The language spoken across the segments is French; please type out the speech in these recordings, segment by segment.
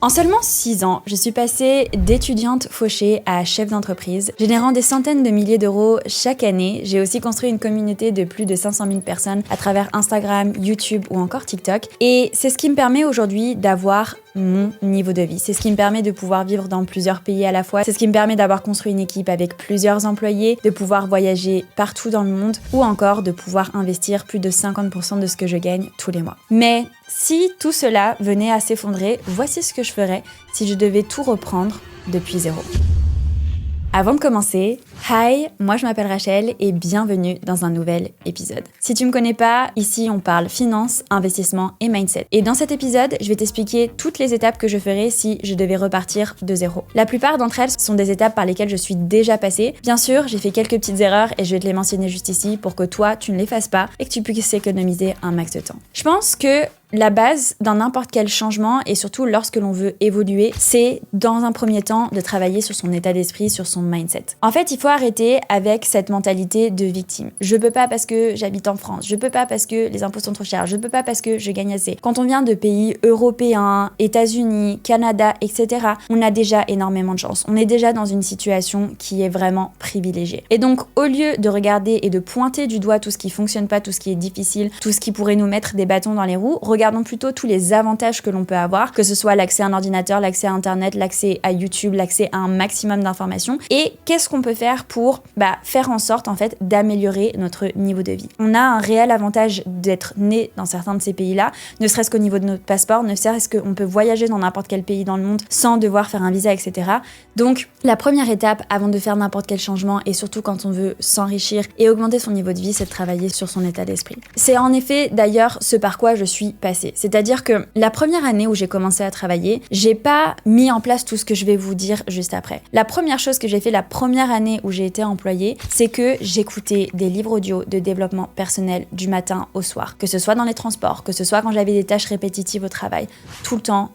En seulement 6 ans, je suis passée d'étudiante fauchée à chef d'entreprise, générant des centaines de milliers d'euros chaque année. J'ai aussi construit une communauté de plus de 500 000 personnes à travers Instagram, YouTube ou encore TikTok. Et c'est ce qui me permet aujourd'hui d'avoir mon niveau de vie. C'est ce qui me permet de pouvoir vivre dans plusieurs pays à la fois. C'est ce qui me permet d'avoir construit une équipe avec plusieurs employés, de pouvoir voyager partout dans le monde ou encore de pouvoir investir plus de 50% de ce que je gagne tous les mois. Mais si tout cela venait à s'effondrer, voici ce que je ferais si je devais tout reprendre depuis zéro. Avant de commencer, hi, moi je m'appelle Rachel et bienvenue dans un nouvel épisode. Si tu me connais pas, ici on parle finance, investissement et mindset. Et dans cet épisode, je vais t'expliquer toutes les étapes que je ferais si je devais repartir de zéro. La plupart d'entre elles sont des étapes par lesquelles je suis déjà passée. Bien sûr, j'ai fait quelques petites erreurs et je vais te les mentionner juste ici pour que toi, tu ne les fasses pas et que tu puisses économiser un max de temps. Je pense que la base dans n'importe quel changement et surtout lorsque l'on veut évoluer, c'est dans un premier temps de travailler sur son état d'esprit, sur son mindset. En fait, il faut arrêter avec cette mentalité de victime. Je peux pas parce que j'habite en France, je peux pas parce que les impôts sont trop chers, je peux pas parce que je gagne assez. Quand on vient de pays européens, États-Unis, Canada, etc., on a déjà énormément de chance. On est déjà dans une situation qui est vraiment privilégiée. Et donc, au lieu de regarder et de pointer du doigt tout ce qui fonctionne pas, tout ce qui est difficile, tout ce qui pourrait nous mettre des bâtons dans les roues, regardons plutôt tous les avantages que l'on peut avoir, que ce soit l'accès à un ordinateur, l'accès à Internet, l'accès à YouTube, l'accès à un maximum d'informations. Et qu'est-ce qu'on peut faire pour faire en sorte en fait d'améliorer notre niveau de vie. On a un réel avantage d'être né dans certains de ces pays-là, ne serait-ce qu'au niveau de notre passeport, ne serait-ce qu'on peut voyager dans n'importe quel pays dans le monde sans devoir faire un visa, etc. Donc la première étape avant de faire n'importe quel changement et surtout quand on veut s'enrichir et augmenter son niveau de vie, c'est de travailler sur son état d'esprit. C'est en effet d'ailleurs ce par quoi je suis passée. C'est-à-dire que la première année où j'ai commencé à travailler, j'ai pas mis en place tout ce que je vais vous dire juste après. La première chose que j'ai fait la première année où j'ai été employée, c'est que j'écoutais des livres audio de développement personnel du matin au soir. Que ce soit dans les transports, que ce soit quand j'avais des tâches répétitives au travail. Tout le temps.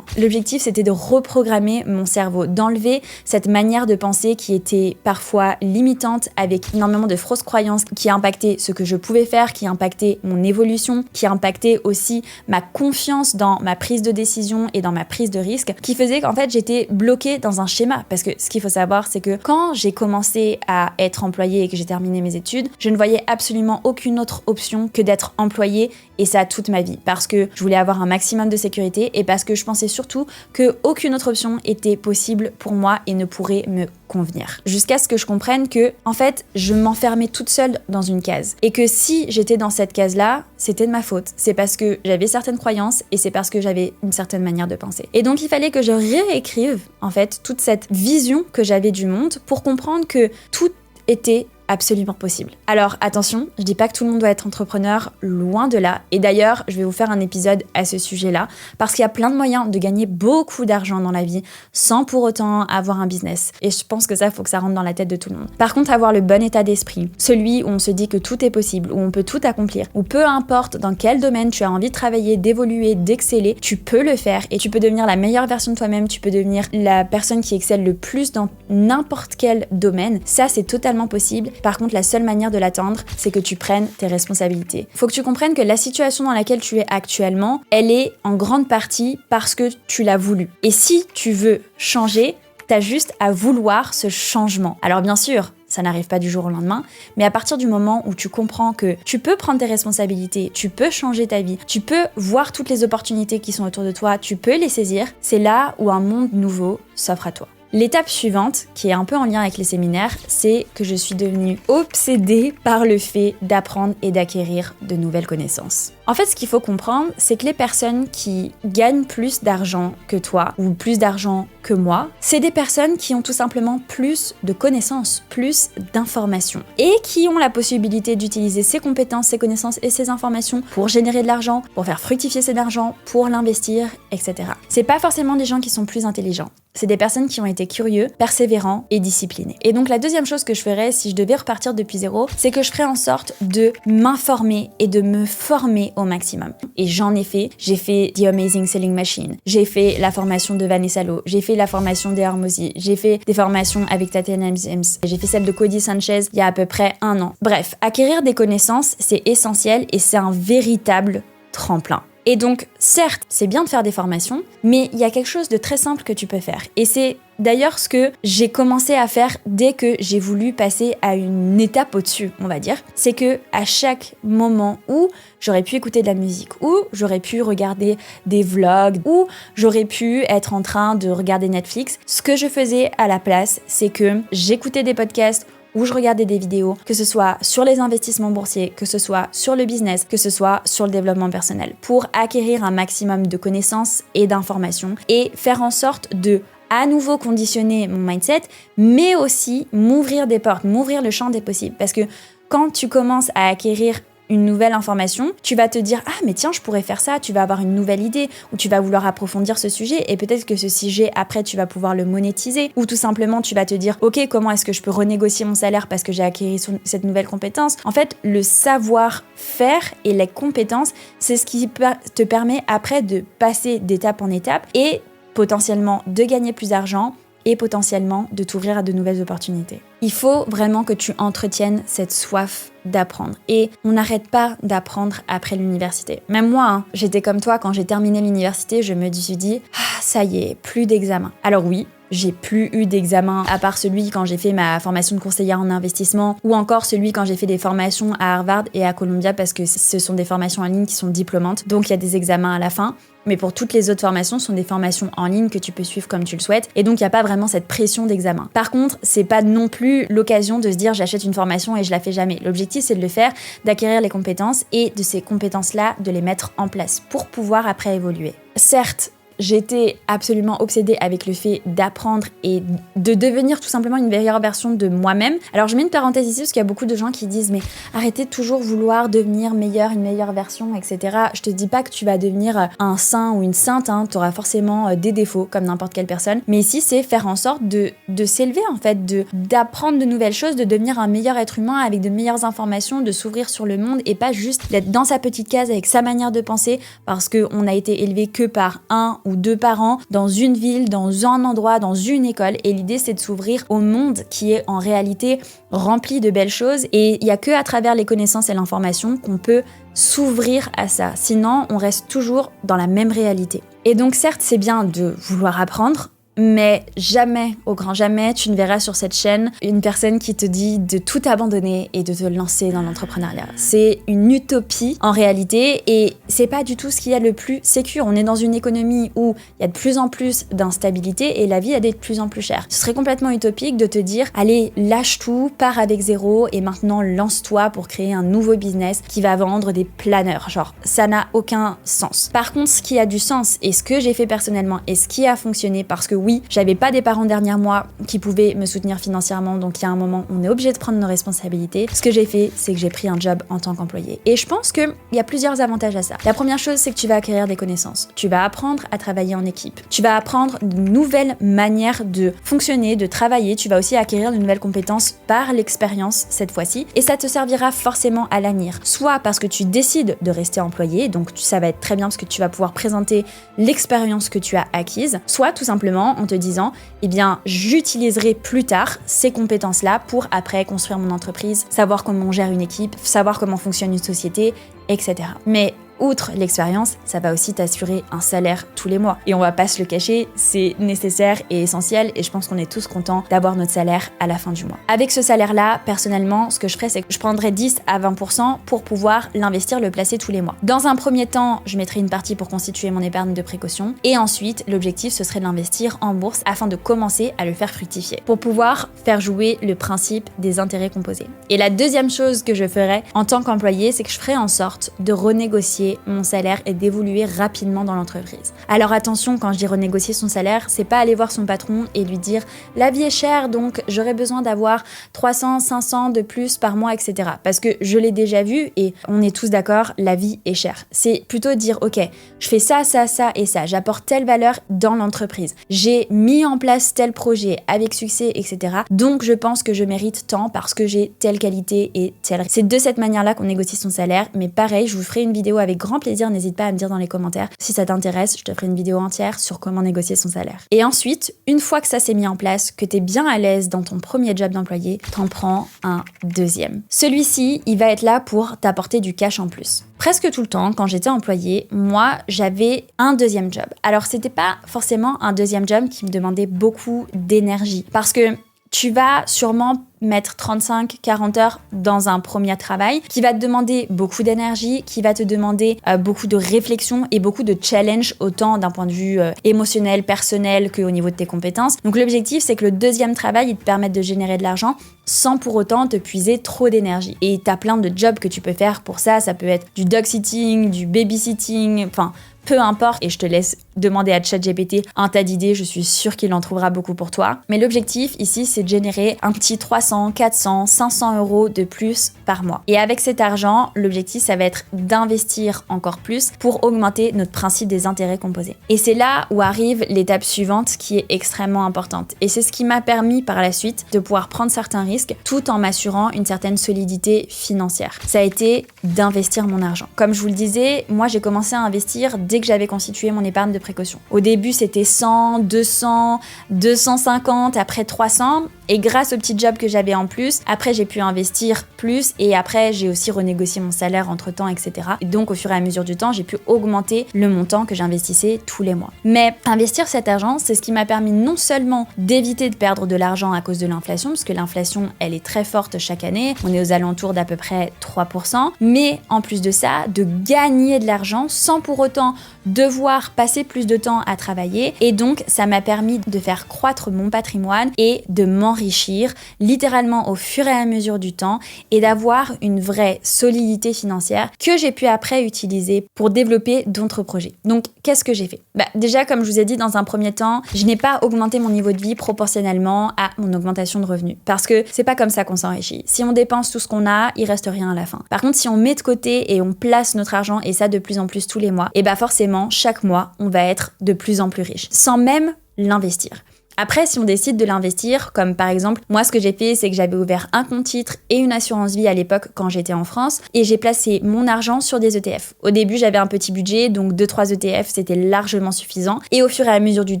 L'objectif, c'était de reprogrammer mon cerveau, d'enlever cette manière de penser qui était parfois limitante avec énormément de fausses croyances qui impactaient ce que je pouvais faire, qui impactaient mon évolution, qui impactaient aussi ma confiance dans ma prise de décision et dans ma prise de risque, qui faisait qu'en fait j'étais bloquée dans un schéma. Parce que ce qu'il faut savoir, c'est que quand j'ai commencé à être employée et que j'ai terminé mes études, je ne voyais absolument aucune autre option que d'être employée, et ça toute ma vie, parce que je voulais avoir un maximum de sécurité et parce que je pensais surtout qu'aucune autre option était possible pour moi et ne pourrait me convenir. Jusqu'à ce que je comprenne que, en fait, je m'enfermais toute seule dans une case. Et que si j'étais dans cette case-là, c'était de ma faute. C'est parce que j'avais certaines croyances et c'est parce que j'avais une certaine manière de penser. Et donc, il fallait que je réécrive, en fait, toute cette vision que j'avais du monde pour comprendre que tout était absolument possible. Alors attention, je dis pas que tout le monde doit être entrepreneur, loin de là. Et d'ailleurs, je vais vous faire un épisode à ce sujet-là, parce qu'il y a plein de moyens de gagner beaucoup d'argent dans la vie, sans pour autant avoir un business. Et je pense que ça, faut que ça rentre dans la tête de tout le monde. Par contre, avoir le bon état d'esprit, celui où on se dit que tout est possible, où on peut tout accomplir, où peu importe dans quel domaine tu as envie de travailler, d'évoluer, d'exceller, tu peux le faire et tu peux devenir la meilleure version de toi-même, tu peux devenir la personne qui excelle le plus dans n'importe quel domaine. Ça, c'est totalement possible. Par contre, la seule manière de l'atteindre, c'est que tu prennes tes responsabilités. Faut que tu comprennes que la situation dans laquelle tu es actuellement, elle est en grande partie parce que tu l'as voulu. Et si tu veux changer, t'as juste à vouloir ce changement. Alors bien sûr, ça n'arrive pas du jour au lendemain, mais à partir du moment où tu comprends que tu peux prendre tes responsabilités, tu peux changer ta vie, tu peux voir toutes les opportunités qui sont autour de toi, tu peux les saisir, c'est là où un monde nouveau s'offre à toi. L'étape suivante, qui est un peu en lien avec les séminaires, c'est que je suis devenue obsédée par le fait d'apprendre et d'acquérir de nouvelles connaissances. En fait, ce qu'il faut comprendre, c'est que les personnes qui gagnent plus d'argent que toi, ou plus d'argent que moi, c'est des personnes qui ont tout simplement plus de connaissances, plus d'informations, et qui ont la possibilité d'utiliser ces compétences, ces connaissances et ces informations pour générer de l'argent, pour faire fructifier cet argent, pour l'investir, etc. C'est pas forcément des gens qui sont plus intelligents. C'est des personnes qui ont été curieux, persévérants et disciplinés. Et donc la deuxième chose que je ferais si je devais repartir depuis zéro, c'est que je ferais en sorte de m'informer et de me former au maximum. Et j'en ai fait. J'ai fait The Amazing Selling Machine. J'ai fait la formation de Vanessa Lowe. J'ai fait la formation d'Hermosi. J'ai fait des formations avec Tatiana Mzims. J'ai fait celle de Cody Sanchez il y a à peu près 1 an. Bref, acquérir des connaissances, c'est essentiel et c'est un véritable tremplin. Et donc, certes, c'est bien de faire des formations, mais il y a quelque chose de très simple que tu peux faire. Et c'est d'ailleurs ce que j'ai commencé à faire dès que j'ai voulu passer à une étape au-dessus, on va dire. C'est que à chaque moment où j'aurais pu écouter de la musique, où j'aurais pu regarder des vlogs, où j'aurais pu être en train de regarder Netflix, ce que je faisais à la place, c'est que j'écoutais des podcasts, où je regardais des vidéos, que ce soit sur les investissements boursiers, que ce soit sur le business, que ce soit sur le développement personnel, pour acquérir un maximum de connaissances et d'informations et faire en sorte de à nouveau conditionner mon mindset, mais aussi m'ouvrir des portes, m'ouvrir le champ des possibles. Parce que quand tu commences à acquérir une nouvelle information, tu vas te dire « Ah, mais tiens, je pourrais faire ça », tu vas avoir une nouvelle idée, ou tu vas vouloir approfondir ce sujet, et peut-être que ce sujet, après, tu vas pouvoir le monétiser, ou tout simplement, tu vas te dire « Ok, comment est-ce que je peux renégocier mon salaire parce que j'ai acquis cette nouvelle compétence ?» En fait, le savoir-faire et les compétences, c'est ce qui te permet après de passer d'étape en étape, et potentiellement de gagner plus d'argent, et potentiellement de t'ouvrir à de nouvelles opportunités. Il faut vraiment que tu entretiennes cette soif d'apprendre. Et on n'arrête pas d'apprendre après l'université. Même moi, j'étais comme toi, quand j'ai terminé l'université, je me suis dit « Ah, ça y est, plus d'examen ». Alors oui, j'ai plus eu d'examen à part celui quand j'ai fait ma formation de conseillère en investissement ou encore celui quand j'ai fait des formations à Harvard et à Columbia parce que ce sont des formations en ligne qui sont diplômantes, donc il y a des examens à la fin. Mais pour toutes les autres formations, ce sont des formations en ligne que tu peux suivre comme tu le souhaites. Et donc, il n'y a pas vraiment cette pression d'examen. Par contre, c'est pas non plus l'occasion de se dire j'achète une formation et je la fais jamais. L'objectif, c'est de le faire, d'acquérir les compétences et de ces compétences-là, de les mettre en place pour pouvoir après évoluer. Certes, j'étais absolument obsédée avec le fait d'apprendre et de devenir tout simplement une meilleure version de moi-même. Alors je mets une parenthèse ici parce qu'il y a beaucoup de gens qui disent mais arrêtez de toujours vouloir devenir meilleur, une meilleure version, etc. Je te dis pas que tu vas devenir un saint ou une sainte, t'auras forcément des défauts comme n'importe quelle personne. Mais ici c'est faire en sorte de s'élever en fait, d'apprendre de nouvelles choses, de devenir un meilleur être humain avec de meilleures informations, de s'ouvrir sur le monde et pas juste d'être dans sa petite case avec sa manière de penser parce qu'on a été élevé que par un ou deux parents, dans une ville, dans un endroit, dans une école. Et l'idée, c'est de s'ouvrir au monde qui est en réalité rempli de belles choses. Et il n'y a que à travers les connaissances et l'information qu'on peut s'ouvrir à ça. Sinon, on reste toujours dans la même réalité. Et donc, certes, c'est bien de vouloir apprendre, mais jamais, au grand jamais, tu ne verras sur cette chaîne une personne qui te dit de tout abandonner et de te lancer dans l'entrepreneuriat. C'est une utopie en réalité et c'est pas du tout ce qu'il y a le plus sécure. On est dans une économie où il y a de plus en plus d'instabilité et la vie a d'être de plus en plus chère. Ce serait complètement utopique de te dire allez, lâche tout, pars avec zéro et maintenant lance-toi pour créer un nouveau business qui va vendre des planeurs. Genre, ça n'a aucun sens. Par contre, ce qui a du sens et ce que j'ai fait personnellement et ce qui a fonctionné parce que oui, j'avais pas des parents derrière moi qui pouvaient me soutenir financièrement, donc il y a un moment où on est obligé de prendre nos responsabilités. Ce que j'ai fait, c'est que j'ai pris un job en tant qu'employé. Et je pense qu'il y a plusieurs avantages à ça. La première chose, c'est que tu vas acquérir des connaissances. Tu vas apprendre à travailler en équipe. Tu vas apprendre de nouvelles manières de fonctionner, de travailler. Tu vas aussi acquérir de nouvelles compétences par l'expérience cette fois-ci. Et ça te servira forcément à l'avenir. Soit parce que tu décides de rester employé, donc ça va être très bien parce que tu vas pouvoir présenter l'expérience que tu as acquise. Soit tout simplement en te disant, eh bien, j'utiliserai plus tard ces compétences-là pour après construire mon entreprise, savoir comment on gère une équipe, savoir comment fonctionne une société, etc. Mais outre l'expérience, ça va aussi t'assurer un salaire tous les mois. Et on va pas se le cacher, c'est nécessaire et essentiel et je pense qu'on est tous contents d'avoir notre salaire à la fin du mois. Avec ce salaire-là, personnellement, ce que je ferais, c'est que je prendrais 10 à 20% pour pouvoir l'investir, le placer tous les mois. Dans un premier temps, je mettrai une partie pour constituer mon épargne de précaution et ensuite, l'objectif, ce serait de l'investir en bourse afin de commencer à le faire fructifier pour pouvoir faire jouer le principe des intérêts composés. Et la deuxième chose que je ferais en tant qu'employé, c'est que je ferais en sorte de renégocier mon salaire et d'évoluer rapidement dans l'entreprise. Alors attention, quand je dis renégocier son salaire, c'est pas aller voir son patron et lui dire la vie est chère donc j'aurais besoin d'avoir 300, 500 de plus par mois, etc. Parce que je l'ai déjà vu et on est tous d'accord, la vie est chère. C'est plutôt dire ok, je fais ça, ça, ça et ça, j'apporte telle valeur dans l'entreprise. J'ai mis en place tel projet avec succès, etc. Donc je pense que je mérite tant parce que j'ai telle qualité et telle. C'est de cette manière-là qu'on négocie son salaire, mais pareil, je vous ferai une vidéo avec avec grand plaisir, n'hésite pas à me dire dans les commentaires. Si ça t'intéresse, je te ferai une vidéo entière sur comment négocier son salaire. Et ensuite, une fois que ça s'est mis en place, que t'es bien à l'aise dans ton premier job d'employé, t'en prends un deuxième. Celui-ci, il va être là pour t'apporter du cash en plus. Presque tout le temps, quand j'étais employée, moi, j'avais un deuxième job. Alors, c'était pas forcément un deuxième job qui me demandait beaucoup d'énergie. Parce que tu vas sûrement mettre 35-40 heures dans un premier travail qui va te demander beaucoup d'énergie, qui va te demander beaucoup de réflexion et beaucoup de challenge, autant d'un point de vue émotionnel, personnel qu'au niveau de tes compétences. Donc l'objectif, c'est que le deuxième travail, il te permette de générer de l'argent sans pour autant te puiser trop d'énergie. Et t'as plein de jobs que tu peux faire pour ça. Ça peut être du dog-sitting, du babysitting, enfin peu importe, et je te laisse demander à ChatGPT un tas d'idées, je suis sûre qu'il en trouvera beaucoup pour toi. Mais l'objectif ici, c'est de générer un petit 300, 400, 500 euros de plus par mois. Et avec cet argent, l'objectif, ça va être d'investir encore plus pour augmenter notre principe des intérêts composés. Et c'est là où arrive l'étape suivante qui est extrêmement importante. Et c'est ce qui m'a permis par la suite de pouvoir prendre certains risques tout en m'assurant une certaine solidité financière. Ça a été d'investir mon argent. Comme je vous le disais, moi j'ai commencé à investir dès que j'avais constitué mon épargne de précaution. Au début, c'était 100, 200, 250, après 300. Et grâce au petit job que j'avais en plus, après j'ai pu investir plus et après j'ai aussi renégocié mon salaire entre-temps, etc. Et donc au fur et à mesure du temps, j'ai pu augmenter le montant que j'investissais tous les mois. Mais investir cet argent, c'est ce qui m'a permis non seulement d'éviter de perdre de l'argent à cause de l'inflation, parce que l'inflation, elle est très forte chaque année, on est aux alentours d'à peu près 3%, mais en plus de ça, de gagner de l'argent sans pour autant devoir passer plus de temps à travailler. Et donc, ça m'a permis de faire croître mon patrimoine et de m'enrichir littéralement au fur et à mesure du temps et d'avoir une vraie solidité financière que j'ai pu après utiliser pour développer d'autres projets. Donc, qu'est-ce que j'ai fait ? Déjà, comme je vous ai dit dans un premier temps, je n'ai pas augmenté mon niveau de vie proportionnellement à mon augmentation de revenus. Parce que c'est pas comme ça qu'on s'enrichit. Si on dépense tout ce qu'on a, il reste rien à la fin. Par contre, si on met de côté et on place notre argent, et ça de plus en plus tous les mois, et forcément, chaque mois, on va être de plus en plus riche, sans même l'investir. Après, si on décide de l'investir, comme par exemple, moi ce que j'ai fait, c'est que j'avais ouvert un compte titre et une assurance vie à l'époque quand j'étais en France et j'ai placé mon argent sur des ETF. Au début, j'avais un petit budget, donc 2-3 ETF, c'était largement suffisant. Et au fur et à mesure du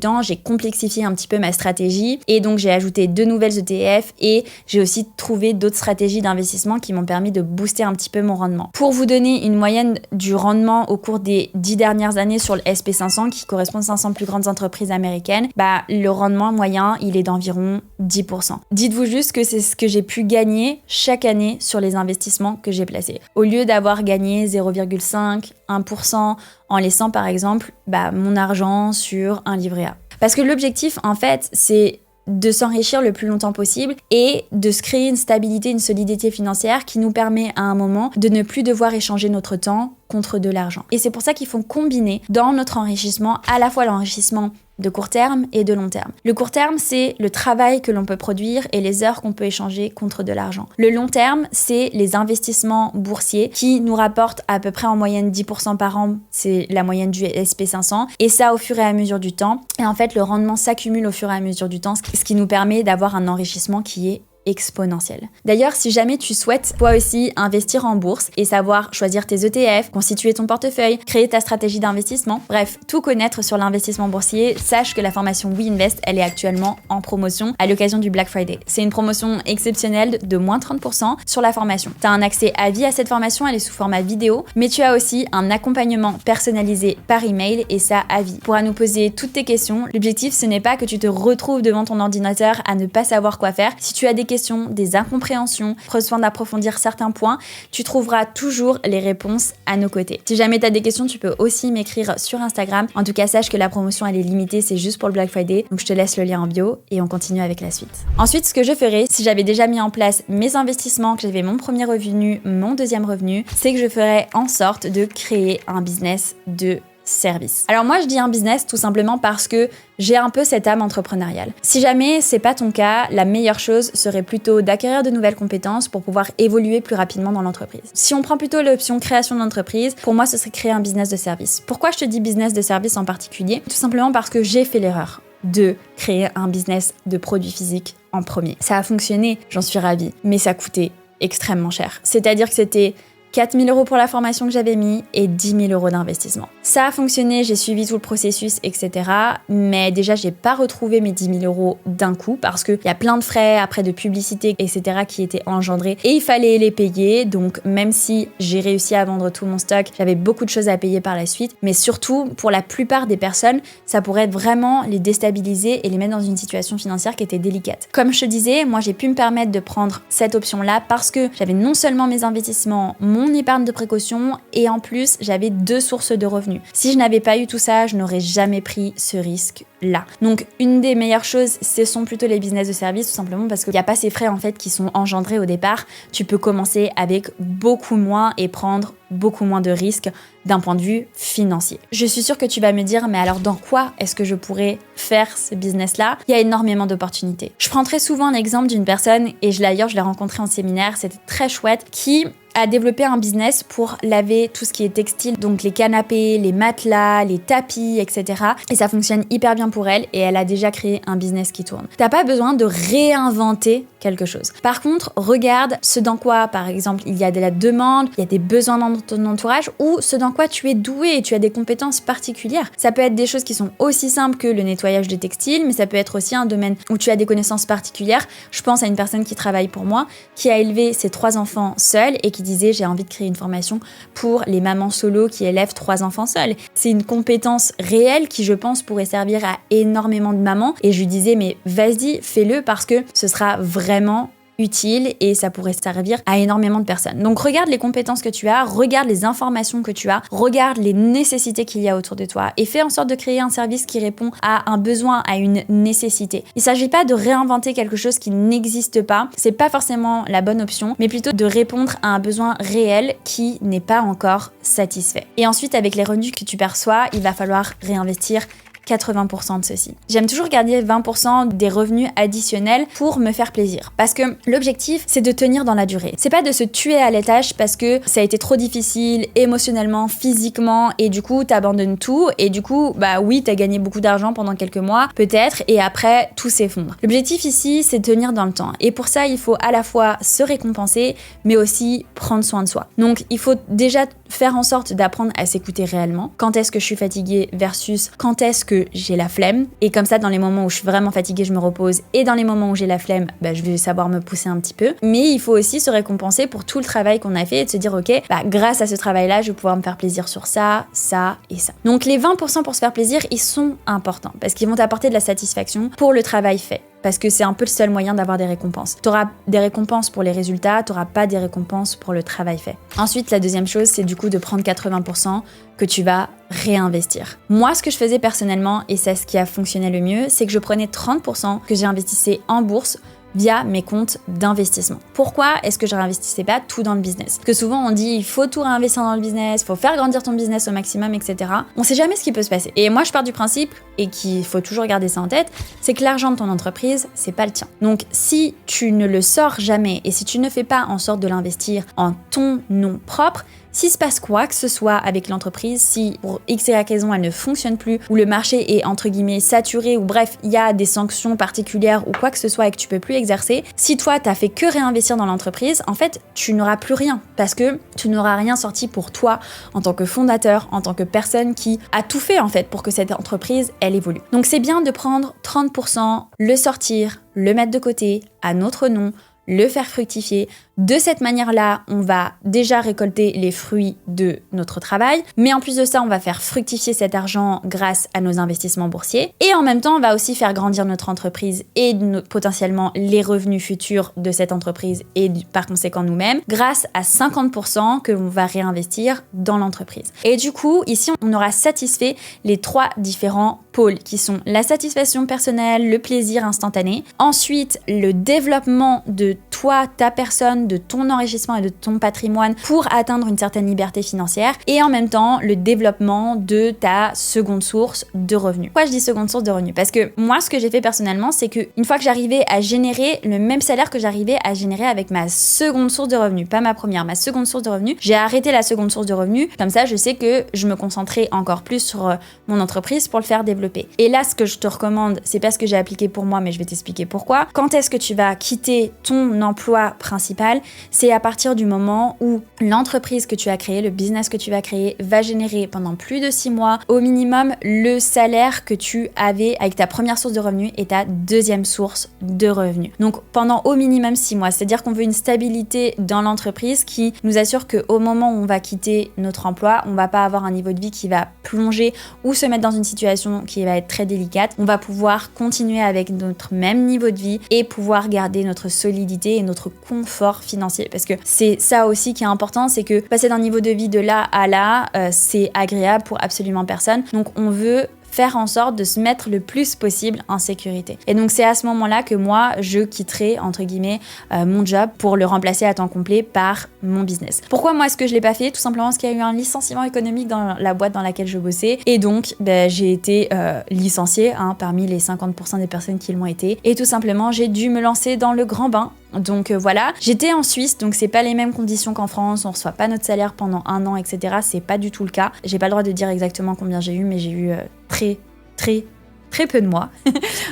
temps, j'ai complexifié un petit peu ma stratégie et donc j'ai ajouté 2 nouvelles ETF et j'ai aussi trouvé d'autres stratégies d'investissement qui m'ont permis de booster un petit peu mon rendement. Pour vous donner une moyenne du rendement au cours des 10 dernières années sur le SP500 qui correspond aux 500 plus grandes entreprises américaines, le rendement moyen, il est d'environ 10%. Dites-vous juste que c'est ce que j'ai pu gagner chaque année sur les investissements que j'ai placés. Au lieu d'avoir gagné 0,5, 1% en laissant par exemple mon argent sur un livret A. Parce que l'objectif en fait, c'est de s'enrichir le plus longtemps possible et de se créer une stabilité, une solidité financière qui nous permet à un moment de ne plus devoir échanger notre temps contre de l'argent. Et c'est pour ça qu'il faut combiner dans notre enrichissement à la fois l'enrichissement de court terme et de long terme. Le court terme, c'est le travail que l'on peut produire et les heures qu'on peut échanger contre de l'argent. Le long terme, c'est les investissements boursiers qui nous rapportent à peu près en moyenne 10% par an, c'est la moyenne du SP500, et ça au fur et à mesure du temps. Et en fait, le rendement s'accumule au fur et à mesure du temps, ce qui nous permet d'avoir un enrichissement qui est exponentielle. D'ailleurs, si jamais tu souhaites toi aussi investir en bourse et savoir choisir tes ETF, constituer ton portefeuille, créer ta stratégie d'investissement, bref, tout connaître sur l'investissement boursier, sache que la formation WeInvest, elle est actuellement en promotion à l'occasion du Black Friday. C'est une promotion exceptionnelle de moins 30% sur la formation. Tu as un accès à vie à cette formation, elle est sous format vidéo, mais tu as aussi un accompagnement personnalisé par email et ça à vie. Tu pourras nous poser toutes tes questions. L'objectif, ce n'est pas que tu te retrouves devant ton ordinateur à ne pas savoir quoi faire. Si tu as des questions, des incompréhensions, prends soin d'approfondir certains points, tu trouveras toujours les réponses à nos côtés. Si jamais tu as des questions, tu peux aussi m'écrire sur Instagram. En tout cas, sache que la promotion elle est limitée, c'est juste pour le Black Friday. Donc je te laisse le lien en bio et on continue avec la suite. Ensuite, ce que je ferai, si j'avais déjà mis en place mes investissements, que j'avais mon premier revenu, mon deuxième revenu, c'est que je ferais en sorte de créer un business de service. Alors moi je dis un business tout simplement parce que j'ai un peu cette âme entrepreneuriale. Si jamais c'est pas ton cas, la meilleure chose serait plutôt d'acquérir de nouvelles compétences pour pouvoir évoluer plus rapidement dans l'entreprise. Si on prend plutôt l'option création d'entreprise, pour moi ce serait créer un business de service. Pourquoi je te dis business de service en particulier ? Tout simplement parce que j'ai fait l'erreur de créer un business de produits physiques en premier. Ça a fonctionné, j'en suis ravie, mais ça coûtait extrêmement cher. C'est-à-dire que c'était 4 000 € pour la formation que j'avais mis et 10 000 € d'investissement. Ça a fonctionné, j'ai suivi tout le processus, etc. Mais déjà, j'ai pas retrouvé mes 10 000 € d'un coup parce qu'il y a plein de frais après de publicité, etc. qui étaient engendrés et il fallait les payer. Donc, même si j'ai réussi à vendre tout mon stock, j'avais beaucoup de choses à payer par la suite. Mais surtout, pour la plupart des personnes, ça pourrait vraiment les déstabiliser et les mettre dans une situation financière qui était délicate. Comme je te disais, moi, j'ai pu me permettre de prendre cette option-là parce que j'avais non seulement mes investissements, mon épargne de précaution et en plus, j'avais 2 sources de revenus. Si je n'avais pas eu tout ça, je n'aurais jamais pris ce risque-là. Donc, une des meilleures choses, ce sont plutôt les business de service, tout simplement parce qu'il n'y a pas ces frais en fait qui sont engendrés au départ. Tu peux commencer avec beaucoup moins et prendre beaucoup moins de risques d'un point de vue financier. Je suis sûre que tu vas me dire, mais alors dans quoi est-ce que je pourrais faire ce business-là? Il y a énormément d'opportunités. Je prends très souvent un exemple d'une personne, et d'ailleurs je l'ai rencontrée en séminaire, c'était très chouette, qui a développé un business pour laver tout ce qui est textile, donc les canapés, les matelas, les tapis, etc. Et ça fonctionne hyper bien pour elle et elle a déjà créé un business qui tourne. T'as pas besoin de réinventer quelque chose. Par contre, regarde ce dans quoi, par exemple, il y a de la demande, il y a des besoins dans ton entourage ou ce dans quoi tu es doué et tu as des compétences particulières. Ça peut être des choses qui sont aussi simples que le nettoyage de textiles, mais ça peut être aussi un domaine où tu as des connaissances particulières. Je pense à une personne qui travaille pour moi, qui a élevé ses 3 enfants seule et qui disait j'ai envie de créer une formation pour les mamans solo qui élèvent 3 enfants seuls. C'est une compétence réelle qui je pense pourrait servir à énormément de mamans et je lui disais mais vas-y fais-le parce que ce sera vraiment utile et ça pourrait servir à énormément de personnes. Donc regarde les compétences que tu as, regarde les informations que tu as, regarde les nécessités qu'il y a autour de toi et fais en sorte de créer un service qui répond à un besoin, à une nécessité. Il ne s'agit pas de réinventer quelque chose qui n'existe pas, c'est pas forcément la bonne option, mais plutôt de répondre à un besoin réel qui n'est pas encore satisfait. Et ensuite, avec les revenus que tu perçois, il va falloir réinvestir 80% de ceci. J'aime toujours garder 20% des revenus additionnels pour me faire plaisir. Parce que l'objectif, c'est de tenir dans la durée. C'est pas de se tuer à la tâche parce que ça a été trop difficile émotionnellement, physiquement, et du coup, t'abandonnes tout, et du coup, bah oui, t'as gagné beaucoup d'argent pendant quelques mois, peut-être, et après, tout s'effondre. L'objectif ici, c'est de tenir dans le temps. Et pour ça, il faut à la fois se récompenser, mais aussi prendre soin de soi. Donc, il faut déjà faire en sorte d'apprendre à s'écouter réellement. Quand est-ce que je suis fatiguée versus quand est-ce que j'ai la flemme. Et comme ça, dans les moments où je suis vraiment fatiguée, je me repose. Et dans les moments où j'ai la flemme, je vais savoir me pousser un petit peu. Mais il faut aussi se récompenser pour tout le travail qu'on a fait et de se dire, ok, grâce à ce travail-là, je vais pouvoir me faire plaisir sur ça, ça et ça. Donc les 20% pour se faire plaisir, ils sont importants parce qu'ils vont t'apporter de la satisfaction pour le travail fait. Parce que c'est un peu le seul moyen d'avoir des récompenses. Tu auras des récompenses pour les résultats, tu n'auras pas des récompenses pour le travail fait. Ensuite, la deuxième chose, c'est du coup de prendre 80% que tu vas réinvestir. Moi, ce que je faisais personnellement, et c'est ce qui a fonctionné le mieux, c'est que je prenais 30% que j'investissais en bourse via mes comptes d'investissement. Pourquoi est-ce que je réinvestissais pas tout dans le business? Parce que souvent on dit il faut tout réinvestir dans le business, il faut faire grandir ton business au maximum, etc. On sait jamais ce qui peut se passer. Et moi je pars du principe, et qu'il faut toujours garder ça en tête, c'est que l'argent de ton entreprise, c'est pas le tien. Donc si tu ne le sors jamais et si tu ne fais pas en sorte de l'investir en ton nom propre, s'il se passe quoi que ce soit avec l'entreprise, si pour X et Y raison elle ne fonctionne plus, ou le marché est entre guillemets saturé, ou bref, il y a des sanctions particulières ou quoi que ce soit et que tu peux plus exercer, si toi t'as fait que réinvestir dans l'entreprise, en fait tu n'auras plus rien parce que tu n'auras rien sorti pour toi en tant que fondateur, en tant que personne qui a tout fait en fait pour que cette entreprise elle évolue. Donc c'est bien de prendre 30%, le sortir, le mettre de côté à notre nom, le faire fructifier. De cette manière-là, on va déjà récolter les fruits de notre travail, mais en plus de ça, on va faire fructifier cet argent grâce à nos investissements boursiers. Et en même temps, on va aussi faire grandir notre entreprise et potentiellement les revenus futurs de cette entreprise et par conséquent nous-mêmes, grâce à 50% que l'on va réinvestir dans l'entreprise. Et du coup, ici, on aura satisfait les 3 différents pôles qui sont la satisfaction personnelle, le plaisir instantané, ensuite le développement de toi, ta personne, de ton enrichissement et de ton patrimoine pour atteindre une certaine liberté financière et en même temps le développement de ta seconde source de revenus. Pourquoi je dis seconde source de revenus? Parce que moi ce que j'ai fait personnellement c'est que une fois que j'arrivais à générer le même salaire que j'arrivais à générer avec ma seconde source de revenus, pas ma première, ma seconde source de revenus, j'ai arrêté la seconde source de revenus, comme ça je sais que je me concentrais encore plus sur mon entreprise pour le faire développer. Et là ce que je te recommande, c'est pas ce que j'ai appliqué pour moi mais je vais t'expliquer pourquoi. Quand est-ce que tu vas quitter ton emploi principal? idéal, c'est à partir du moment où l'entreprise que tu as créée, le business que tu vas créer va générer pendant plus de 6 mois au minimum le salaire que tu avais avec ta première source de revenus et ta deuxième source de revenus. Donc pendant au minimum 6 mois, c'est-à-dire qu'on veut une stabilité dans l'entreprise qui nous assure qu'au moment où on va quitter notre emploi, on va pas avoir un niveau de vie qui va plonger ou se mettre dans une situation qui va être très délicate. On va pouvoir continuer avec notre même niveau de vie et pouvoir garder notre solidité et notre confort financier. Parce que c'est ça aussi qui est important, c'est que passer d'un niveau de vie de là à là, c'est agréable pour absolument personne. Donc on veut faire en sorte de se mettre le plus possible en sécurité. Et donc c'est à ce moment-là que moi, je quitterai, entre guillemets, mon job pour le remplacer à temps complet par mon business. Pourquoi moi est-ce que je l'ai pas fait? Tout simplement parce qu'il y a eu un licenciement économique dans la boîte dans laquelle je bossais. Et donc, j'ai été licenciée parmi les 50% des personnes qui l'ont été. Et tout simplement, j'ai dû me lancer dans le grand bain. Donc voilà, j'étais en Suisse, donc c'est pas les mêmes conditions qu'en France, on reçoit pas notre salaire pendant 1 an, etc. C'est pas du tout le cas. J'ai pas le droit de dire exactement combien j'ai eu, mais j'ai eu très peu de mois.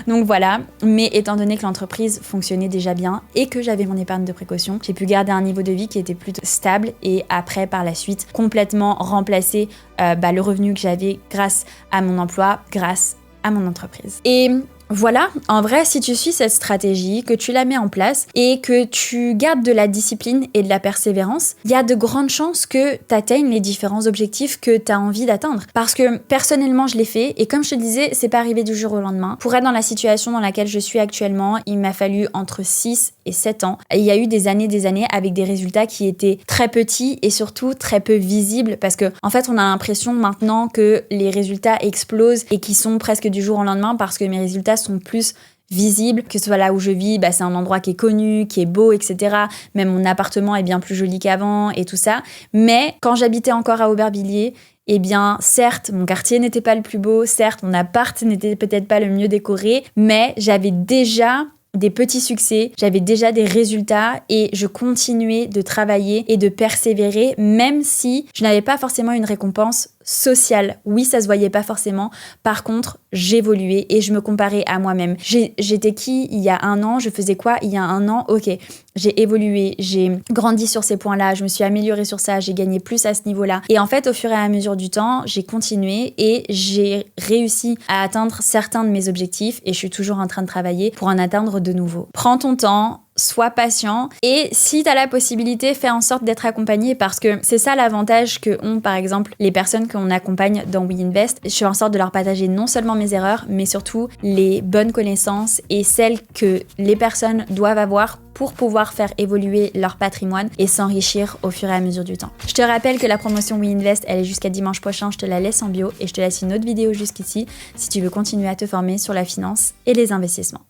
Donc voilà, mais étant donné que l'entreprise fonctionnait déjà bien et que j'avais mon épargne de précaution, j'ai pu garder un niveau de vie qui était plutôt stable et après par la suite complètement remplacer le revenu que j'avais grâce à mon emploi, grâce à mon entreprise. Et voilà, en vrai, si tu suis cette stratégie, que tu la mets en place et que tu gardes de la discipline et de la persévérance, il y a de grandes chances que tu atteignes les différents objectifs que tu as envie d'atteindre. Parce que personnellement, je l'ai fait et comme je te disais, c'est pas arrivé du jour au lendemain. Pour être dans la situation dans laquelle je suis actuellement, il m'a fallu entre 6 et 7 ans. Et il y a eu des années avec des résultats qui étaient très petits et surtout très peu visibles parce que en fait, on a l'impression maintenant que les résultats explosent et qu'ils sont presque du jour au lendemain parce que mes résultats sont plus visibles, que ce soit là où je vis, c'est un endroit qui est connu, qui est beau, etc. Même mon appartement est bien plus joli qu'avant et tout ça. Mais quand j'habitais encore à Aubervilliers, eh bien, certes, mon quartier n'était pas le plus beau, certes, mon appart n'était peut-être pas le mieux décoré, mais j'avais déjà des petits succès, j'avais déjà des résultats et je continuais de travailler et de persévérer même si je n'avais pas forcément une récompense sociale. Oui, ça se voyait pas forcément. Par contre, j'évoluais et je me comparais à moi-même. J'étais qui il y a 1 an? Je faisais quoi il y a 1 an? Ok, j'ai évolué, j'ai grandi sur ces points-là, je me suis améliorée sur ça, j'ai gagné plus à ce niveau-là. Et en fait, au fur et à mesure du temps, j'ai continué et j'ai réussi à atteindre certains de mes objectifs et je suis toujours en train de travailler pour en atteindre de nouveaux. Prends ton temps, sois patient et si tu as la possibilité, fais en sorte d'être accompagné parce que c'est ça l'avantage que ont par exemple les personnes qu'on accompagne dans WeInvest. Je fais en sorte de leur partager non seulement mes erreurs mais surtout les bonnes connaissances et celles que les personnes doivent avoir pour pouvoir faire évoluer leur patrimoine et s'enrichir au fur et à mesure du temps. Je te rappelle que la promotion WeInvest, elle est jusqu'à dimanche prochain, je te la laisse en bio et je te laisse une autre vidéo jusqu'ici si tu veux continuer à te former sur la finance et les investissements.